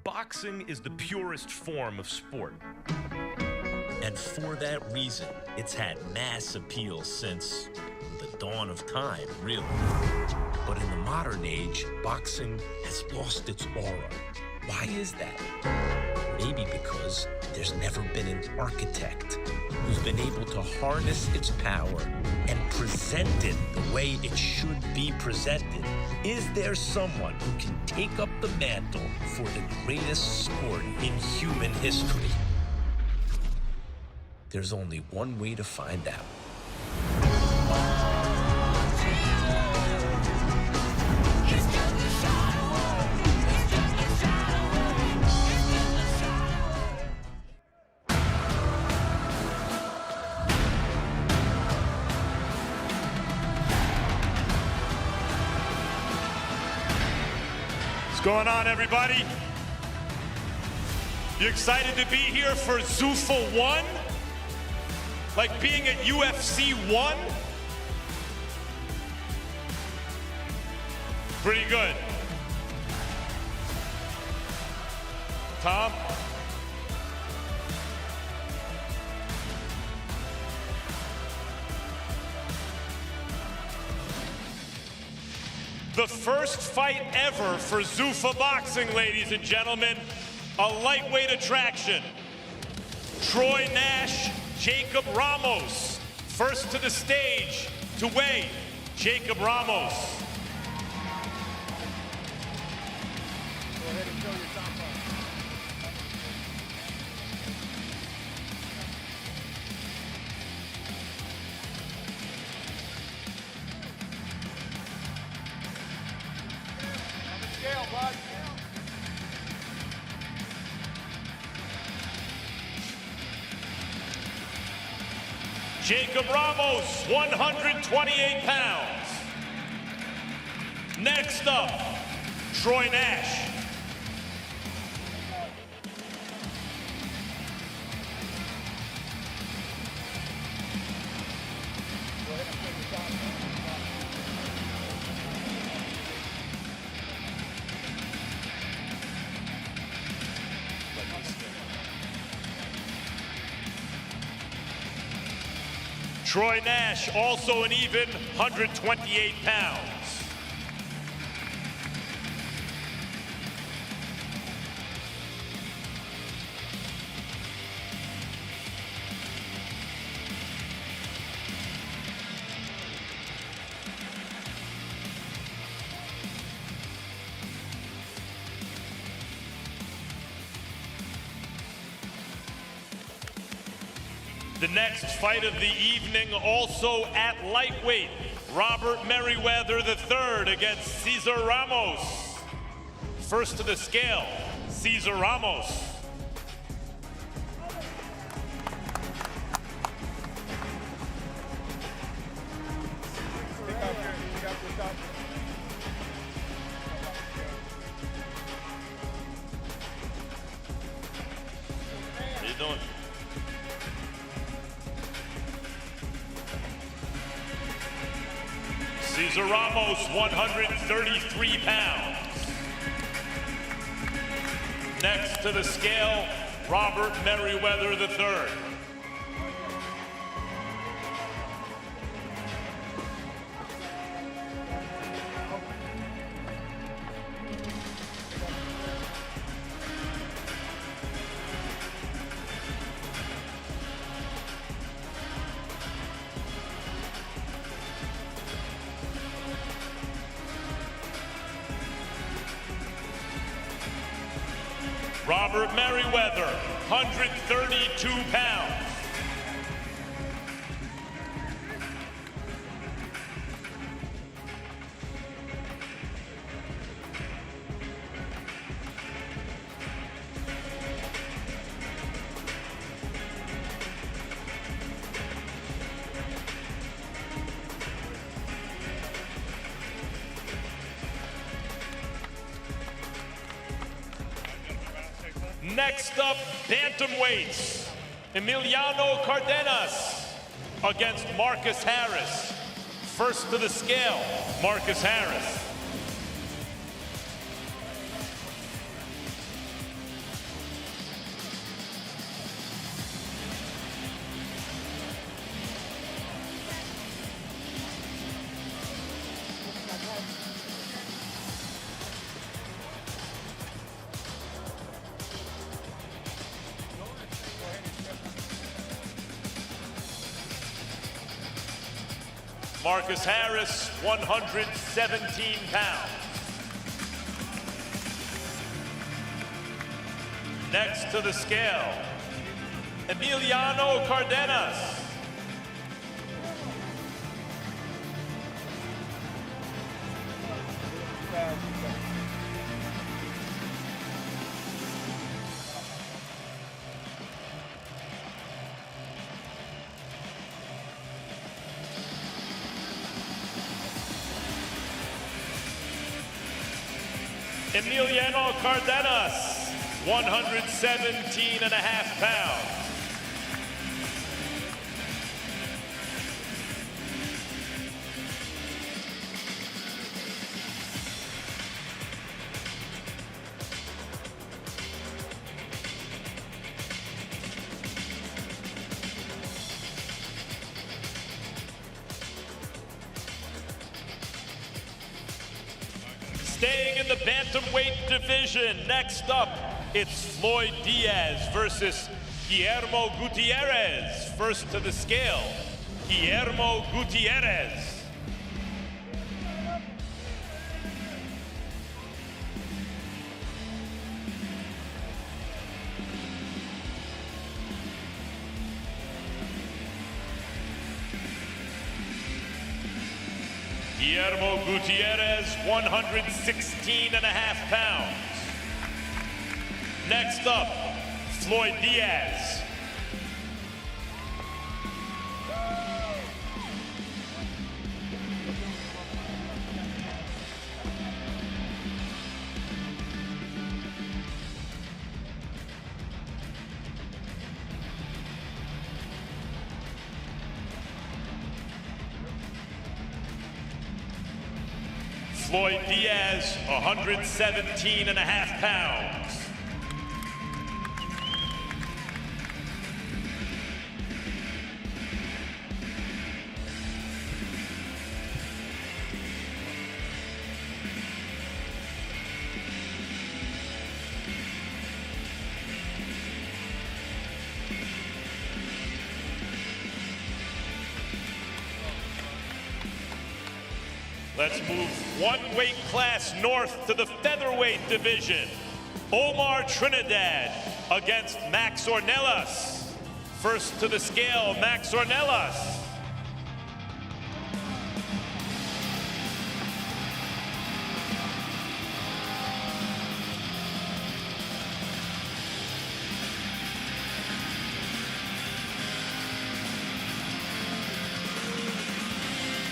boxing is the purest form of sport. And for that reason, it's had mass appeal since the dawn of time, really. But in the modern age, boxing has lost its aura. Why is that? Maybe because there's never been an architect who's been able to harness its power and present it the way it should be presented. Is there someone who can take up the mantle for the greatest sport in human history? There's only one way to find out. What's going on, everybody? You excited to be here for Zuffa 1? Like being at UFC 1? Pretty good. Tom? The first fight ever for Zuffa boxing, ladies and gentlemen. A lightweight attraction. Troy Nash, Jacob Ramos. First to the stage to weigh, Jacob Ramos. Go ahead and show your top line. On the scale, bud. Jacob Ramos, 128 pounds. Next up, Troy Nash. Troy Nash, also an even 128 pounds. The next fight of the evening, also at lightweight, Robert Merriweather III against Cesar Ramos. First to the scale, Cesar Ramos. How you doing? Cesar Ramos, 133 pounds. Next to the scale, Robert Merriweather III. Robert Merriweather, 132 pounds. Next up, bantamweights, Emiliano Cardenas against Marcus Harris. First to the scale, Marcus Harris. Marcus Harris, 117 pounds. Next to the scale, Emiliano Cardenas. Emiliano Cardenas, 117.5 pounds. Staying in the bantamweight division, next up, it's Floyd Diaz versus Guillermo Gutierrez. First to the scale, Guillermo Gutierrez. Guillermo Gutierrez, 116.5 pounds. Next up, Floyd Diaz. Floyd Diaz, 117.5 pounds. Let's move one weight class north to the featherweight division. Omar Trinidad against Max Ornelas. First to the scale, Max Ornelas.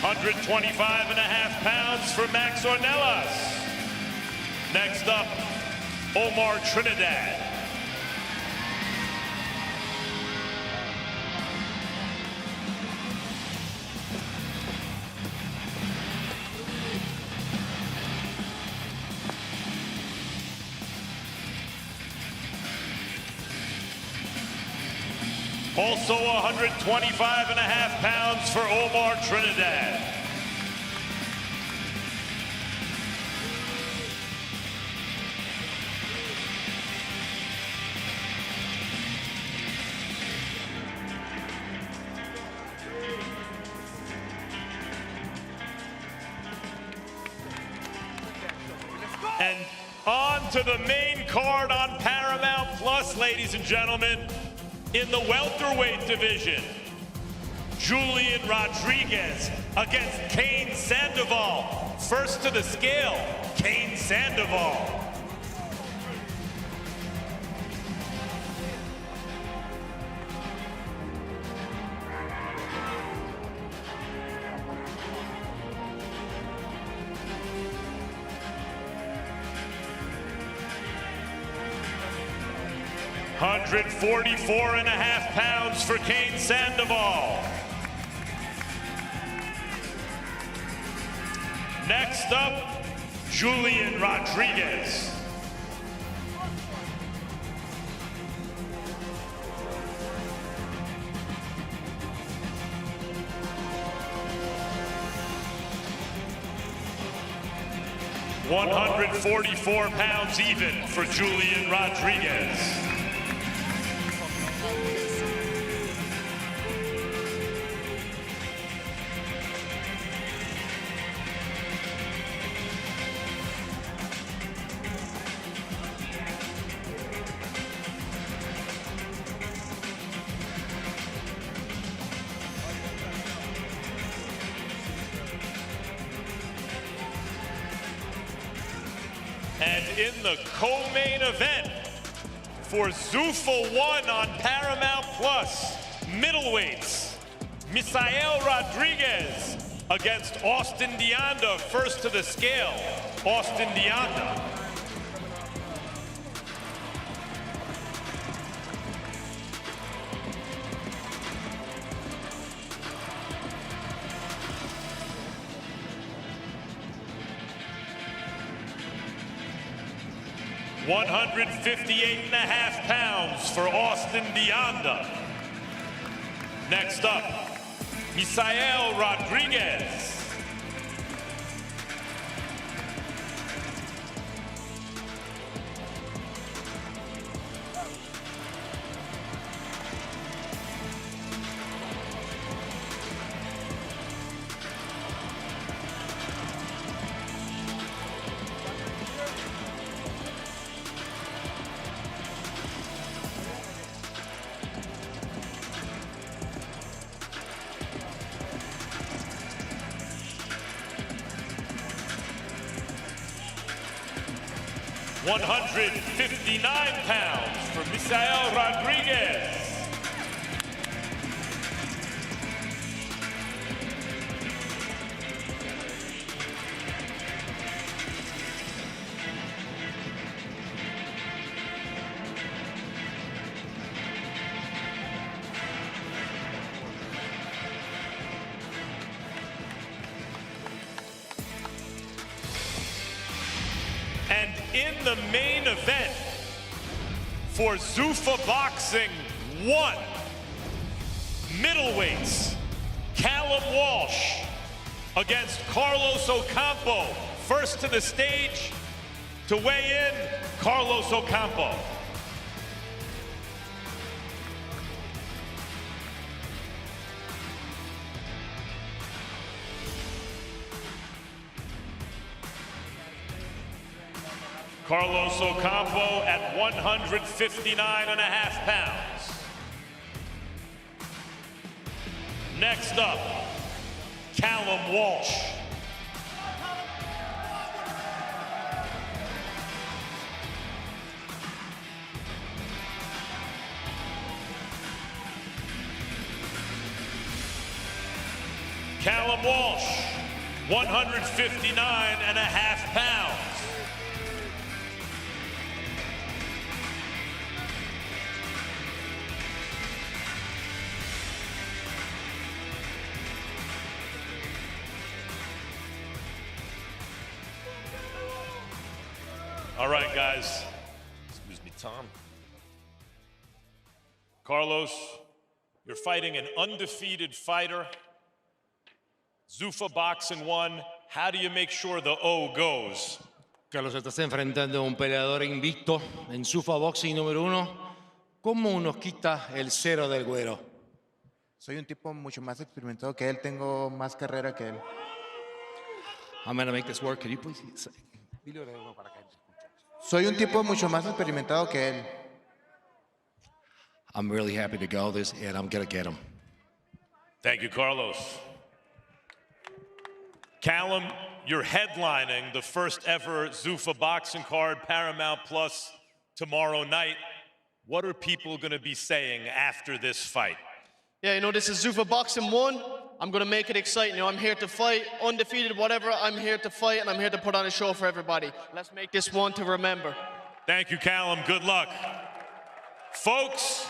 £125.5 for Max Ornelas. Next up, Omar Trinidad. Also 125.5 pounds for Omar Trinidad. And on to the main card on Paramount Plus, ladies and gentlemen. In the welterweight division, Julian Rodriguez against Kane Sandoval. First to the scale, Kane Sandoval. £144.5 for Kane Sandoval. Next up, Julian Rodriguez. £144 even for Julian Rodriguez. And in the co-main event for Zuffa 1 on Paramount Plus, middleweights, Misael Rodriguez against Austin Deanda, first to the scale, Austin Deanda. £158.5 for Austin Deanda. Next up, Misael Rodriguez. £159 for Misael Rodriguez. And in the main event for Zuffa Boxing 1, middleweights, Callum Walsh against Carlos Ocampo. First to the stage to weigh in, Carlos Ocampo. Carlos Ocampo at 159.5 pounds. Next up, Callum Walsh. Callum Walsh, 159.5 pounds. All right, guys. Excuse me, Tom. Carlos, you're fighting an undefeated fighter. Zuffa Boxing 1. How do you make sure the O goes? Carlos, estás enfrentando a un peleador invicto en Zuffa Boxing número 1. ¿Cómo nos quita el cero del güero? Soy un tipo mucho más experimentado que él, tengo más carrera que él. I'm going to make this work. Can you please? Soy un tipo mucho más experimentado que él. I'm really happy to go this, and I'm going to get him. Thank you, Carlos. Callum, you're headlining the first ever Zuffa Boxing card, Paramount Plus, tomorrow night. What are people going to be saying after this fight? Yeah, this is Zuffa Boxing 1. I'm going to make it exciting. I'm here to fight, undefeated, whatever. I'm here to fight, and I'm here to put on a show for everybody. Let's make this one to remember. Thank you, Callum. Good luck. Folks,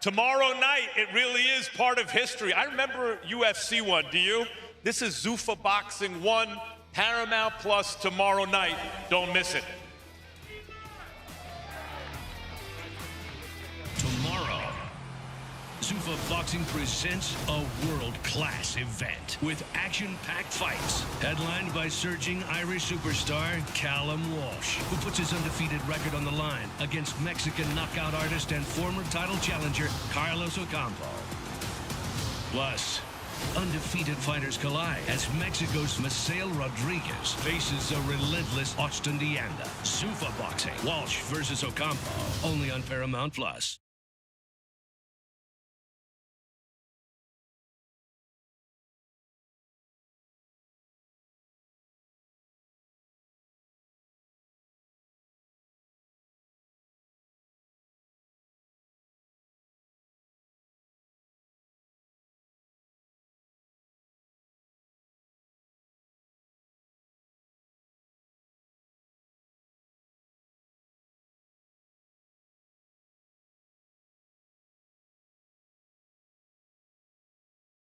tomorrow night, it really is part of history. I remember UFC 1, do you? This is Zuffa Boxing 1, Paramount Plus tomorrow night. Don't miss it. Tomorrow, Zuffa Boxing presents a world-class event with action-packed fights, headlined by surging Irish superstar Callum Walsh, who puts his undefeated record on the line against Mexican knockout artist and former title challenger Carlos Ocampo. Plus, undefeated fighters collide as Mexico's Misael Rodriguez faces a relentless Austin Deanda. Zuffa Boxing, Walsh versus Ocampo, only on Paramount Plus.